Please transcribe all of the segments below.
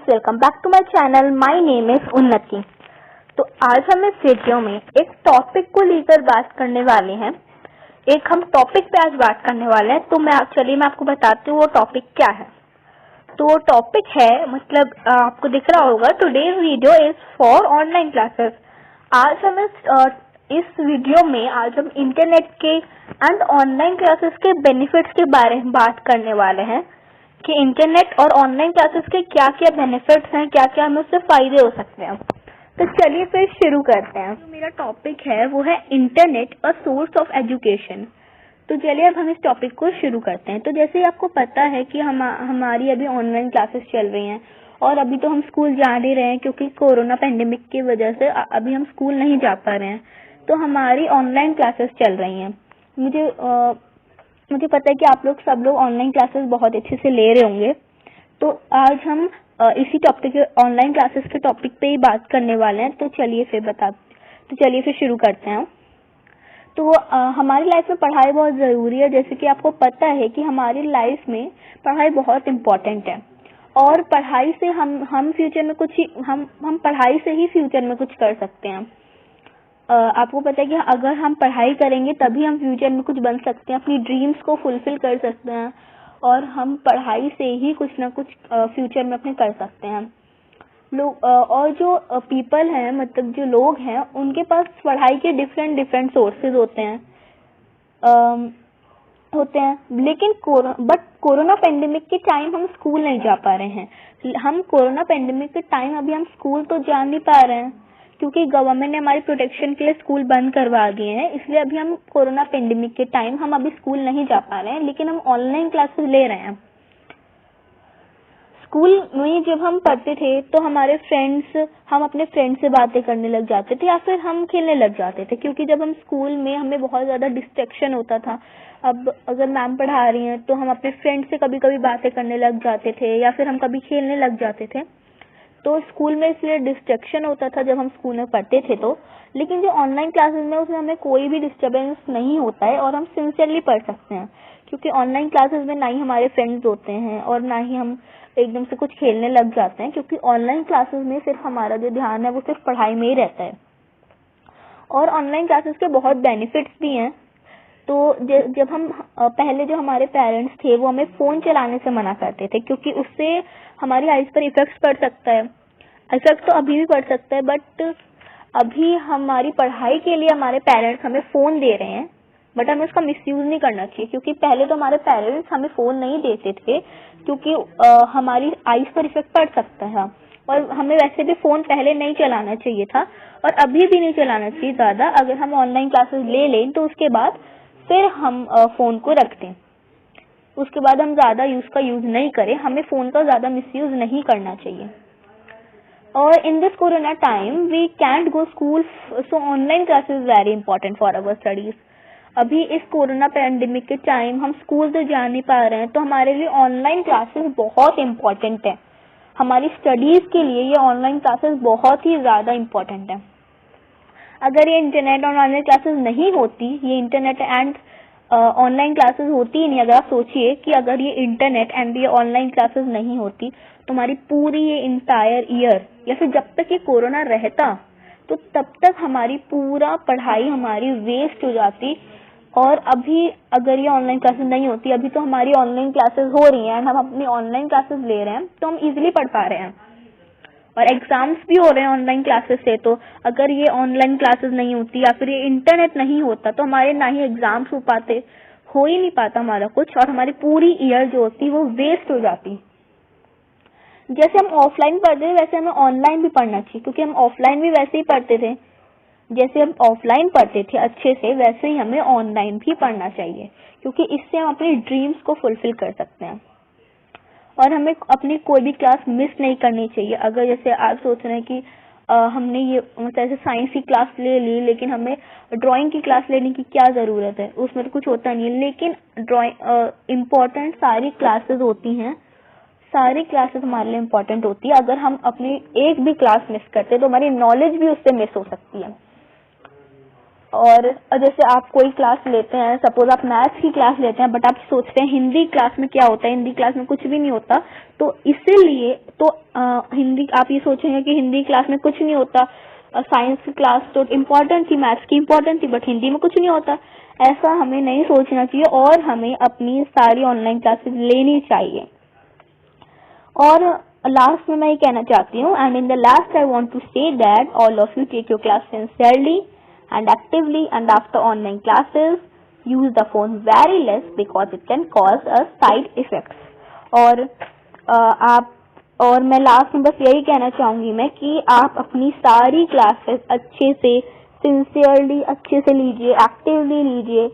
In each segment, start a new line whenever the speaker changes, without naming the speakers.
Guys, welcome back to my channel. My name is Unnati. तो आज हम इस वीडियो में एक टॉपिक को लेकर बात करने वाले हैं। हम टॉपिक पे आज बात करने वाले हैं। तो मैं आपको बताती हूँ वो टॉपिक क्या है। तो वो टॉपिक है, मतलब आपको दिख रहा होगा, today's video is for online classes. आज हम इस वीडियो में इंटरनेट के एंड ऑनलाइन क्लासेस के बेनिफिट्स के बारे में बात करने वाले हैं कि इंटरनेट और ऑनलाइन क्लासेस के क्या क्या बेनिफिट्स हैं, क्या क्या हमें उससे फायदे हो सकते हैं। तो चलिए फिर शुरू करते हैं। जो मेरा टॉपिक है वो है internet a source of education. तो चलिए अब हम इस टॉपिक को शुरू करते हैं। तो जैसे आपको पता है कि हमारी अभी ऑनलाइन क्लासेस चल रही हैं और अभी तो हम स्कूल जा नहीं रहे हैं क्योंकि कोरोना पेंडेमिक की वजह से अभी हम स्कूल नहीं जा पा रहे हैं। तो हमारी ऑनलाइन क्लासेस चल रही हैं। मुझे पता है कि आप लोग सब लोग ऑनलाइन क्लासेस बहुत अच्छे से ले रहे होंगे। तो आज हम इसी टॉपिक ऑनलाइन क्लासेस के टॉपिक पे ही बात करने वाले हैं। तो चलिए फिर शुरू करते हैं। तो हमारी लाइफ में पढ़ाई बहुत ज़रूरी है। जैसे कि आपको पता है कि हमारी लाइफ में पढ़ाई बहुत इम्पोर्टेंट है और पढ़ाई से हम फ्यूचर में हम पढ़ाई से ही फ्यूचर में कुछ कर सकते हैं। आपको पता है कि अगर हम पढ़ाई करेंगे तभी हम फ्यूचर में कुछ बन सकते हैं, अपनी ड्रीम्स को फुलफिल कर सकते हैं और हम पढ़ाई से ही कुछ ना कुछ फ्यूचर में अपने कर सकते हैं। लोग और जो पीपल हैं, मतलब जो लोग हैं, उनके पास पढ़ाई के डिफरेंट सोर्सेज होते हैं। लेकिन कोरोना पेंडेमिक के टाइम हम स्कूल नहीं जा पा रहे हैं। हम कोरोना पेंडेमिक के टाइम अभी हम स्कूल तो जा नहीं पा रहे हैं क्योंकि गवर्नमेंट ने हमारी प्रोटेक्शन के लिए स्कूल बंद करवा दिए हैं। इसलिए अभी हम कोरोना पेंडेमिक के टाइम हम अभी स्कूल नहीं जा पा रहे हैं, लेकिन हम ऑनलाइन क्लासेस ले रहे हैं। स्कूल में जब हम पढ़ते थे तो हम अपने फ्रेंड्स से बातें करने लग जाते थे या फिर हम खेलने लग जाते थे, क्योंकि जब हम स्कूल में हमें बहुत ज्यादा डिस्ट्रैक्शन होता था। अब अगर मैम पढ़ा रही हैं तो हम अपने फ्रेंड से कभी कभी बातें करने लग जाते थे या फिर हम कभी खेलने लग जाते थे। तो स्कूल में इसलिए डिस्ट्रैक्शन होता था जब हम स्कूल में पढ़ते थे। तो लेकिन जो ऑनलाइन क्लासेस में उसमें हमें कोई भी डिस्टर्बेंस नहीं होता है और हम सिंसियरली पढ़ सकते हैं, क्योंकि ऑनलाइन क्लासेस में ना ही हमारे फ्रेंड्स होते हैं और ना ही हम एकदम से कुछ खेलने लग जाते हैं, क्योंकि ऑनलाइन क्लासेस में सिर्फ हमारा जो ध्यान है वो सिर्फ पढ़ाई में ही रहता है। और ऑनलाइन क्लासेस के बहुत बेनिफिट्स भी हैं। तो जब हम पहले जो हमारे पेरेंट्स थे वो हमें फोन चलाने से मना करते थे, क्योंकि उससे हमारी आइज पर इफेक्ट पड़ सकता है। इफेक्ट तो अभी भी पड़ सकता है, बट अभी हमारी पढ़ाई के लिए हमारे पेरेंट्स हमें फोन दे रहे हैं, बट हमें उसका मिसयूज नहीं करना चाहिए। क्योंकि पहले तो हमारे पेरेंट्स हमें फोन नहीं देते थे क्योंकि हमारी आइज पर इफेक्ट पड़ सकता है और हमें वैसे भी फोन पहले नहीं चलाना चाहिए था और अभी भी नहीं चलाना चाहिए ज्यादा। अगर हम ऑनलाइन क्लासेस ले लें तो उसके बाद फिर हम फोन को रख दें, उसके बाद हम ज्यादा यूज नहीं करें। हमें फोन का ज्यादा मिसयूज नहीं करना चाहिए। और in this corona time we can't go school, so online classes very important for our studies. अभी इस कोरोना पैंडेमिक के टाइम हम स्कूल तो जा नहीं पा रहे हैं, तो हमारे लिए ऑनलाइन क्लासेस बहुत इम्पोर्टेंट है। हमारी स्टडीज के लिए ये ऑनलाइन क्लासेस बहुत ही ज्यादा इम्पोर्टेंट है। अगर ये इंटरनेट और ऑनलाइन क्लासेस नहीं होती, ये इंटरनेट एंड ऑनलाइन क्लासेस होती ही नहीं। अगर आप सोचिए कि अगर ये इंटरनेट एंड ये ऑनलाइन क्लासेस नहीं होती तो हमारी पूरी ये इंटायर ईयर या फिर जब तक ये कोरोना रहता तो तब तक हमारी पूरा पढ़ाई हमारी वेस्ट हो जाती। और अभी अगर ये ऑनलाइन क्लासेस नहीं होती, अभी तो हमारी ऑनलाइन क्लासेस हो रही हैं एंड हम अपनी ऑनलाइन क्लासेस ले रहे हैं, तो हम इजीली पढ़ पा रहे हैं और एग्जाम्स भी हो रहे हैं ऑनलाइन क्लासेस से। तो अगर ये ऑनलाइन क्लासेस नहीं होती या फिर ये इंटरनेट नहीं होता तो हमारे ना ही एग्जाम्स हो ही नहीं पाता हमारा कुछ, और हमारी पूरी ईयर जो होती वो वेस्ट हो जाती। जैसे हम ऑफलाइन पढ़ते थे वैसे हमें ऑनलाइन भी पढ़ना चाहिए, क्योंकि हम ऑफलाइन भी वैसे ही पढ़ते थे। जैसे हम ऑफलाइन पढ़ते थे अच्छे से, वैसे ही हमें ऑनलाइन भी पढ़ना चाहिए, क्योंकि इससे हम अपनी ड्रीम्स को फुलफिल कर सकते हैं और हमें अपनी कोई भी क्लास मिस नहीं करनी चाहिए। अगर जैसे आप सोच रहे हैं कि हमने ये जैसे साइंस की क्लास ले ली, लेकिन हमें ड्राइंग की क्लास लेने की क्या जरूरत है, उसमें तो कुछ होता नहीं है। लेकिन ड्राइंग इम्पोर्टेंट सारी क्लासेस होती हैं, सारी क्लासेस हमारे लिए इम्पोर्टेंट होती है। अगर हम अपनी एक भी क्लास मिस करते हैं तो हमारी नॉलेज भी उससे मिस हो सकती है। और जैसे आप कोई क्लास लेते हैं, सपोज आप मैथ्स की क्लास लेते हैं, बट आप सोचते हैं हिंदी क्लास में क्या होता है, हिंदी क्लास में कुछ भी नहीं होता, तो इसीलिए तो हिंदी आप ये सोचेंगे कि हिंदी क्लास में कुछ नहीं होता, साइंस की क्लास तो इम्पोर्टेंट थी, मैथ्स की इम्पोर्टेंट थी, बट हिंदी में कुछ नहीं होता। ऐसा हमें नहीं सोचना चाहिए और हमें अपनी सारी ऑनलाइन क्लासेस लेनी चाहिए। और लास्ट में मैं ये कहना चाहती हूँ, and in the last I want to say that all of you take your class sincerely and actively, and after online classes use the phone very less because it can cause a side effects. और मैं last में बस यही कहना चाहूंगी मैं कि आप अपनी सारी क्लासेस अच्छे से सिंसियरली अच्छे से लीजिए, एक्टिवली लीजिए,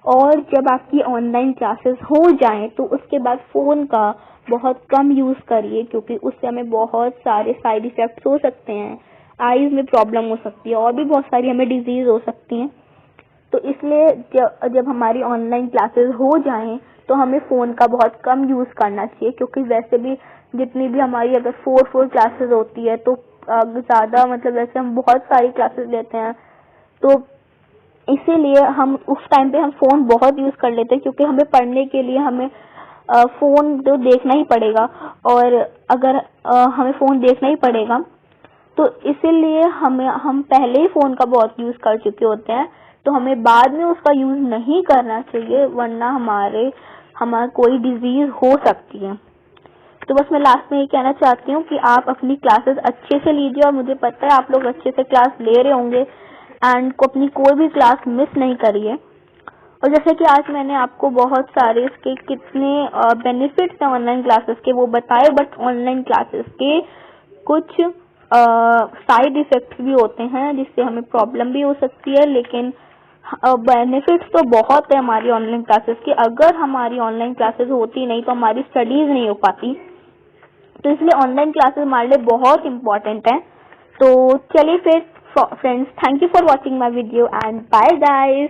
और जब आपकी ऑनलाइन क्लासेस हो जाएं तो उसके बाद फोन का बहुत कम यूज करिए, क्योंकि उससे हमें बहुत सारे साइड इफेक्ट्स हो सकते हैं, आईज में प्रॉब्लम हो सकती है और भी बहुत सारी हमें डिजीज हो सकती हैं। तो इसलिए जब हमारी ऑनलाइन क्लासेस हो जाएं तो हमें फोन का बहुत कम यूज करना चाहिए, क्योंकि वैसे भी जितनी भी हमारी अगर 4 क्लासेस होती है तो ज्यादा मतलब वैसे हम बहुत सारी क्लासेस लेते हैं, तो इसीलिए हम उस टाइम पे हम फोन बहुत यूज कर लेते हैं, क्योंकि हमें पढ़ने के लिए हमें फोन तो देखना ही पड़ेगा, और अगर हमें फोन देखना ही पड़ेगा तो इसीलिए हम पहले ही फोन का बहुत यूज कर चुके होते हैं, तो हमें बाद में उसका यूज नहीं करना चाहिए, वरना हमारा कोई डिजीज हो सकती है। तो बस मैं लास्ट में ये कहना चाहती हूँ कि आप अपनी क्लासेस अच्छे से लीजिए, और मुझे पता है आप लोग अच्छे से क्लास ले रहे होंगे एंड को अपनी कोई भी क्लास मिस नहीं करिए। और जैसे कि आज मैंने आपको बहुत सारे इसके कितने बेनिफिट्स हैं ऑनलाइन क्लासेस के वो बताए, बट ऑनलाइन क्लासेस के कुछ साइड इफेक्ट्स भी होते हैं जिससे हमें प्रॉब्लम भी हो सकती है, लेकिन बेनिफिट्स तो बहुत है हमारी ऑनलाइन क्लासेस के। अगर हमारी ऑनलाइन क्लासेस होती नहीं तो हमारी स्टडीज नहीं हो पाती, तो इसलिए ऑनलाइन क्लासेस हमारे लिए बहुत इम्पोर्टेंट है। तो चलिए फिर friends, thank you for watching my video and bye guys.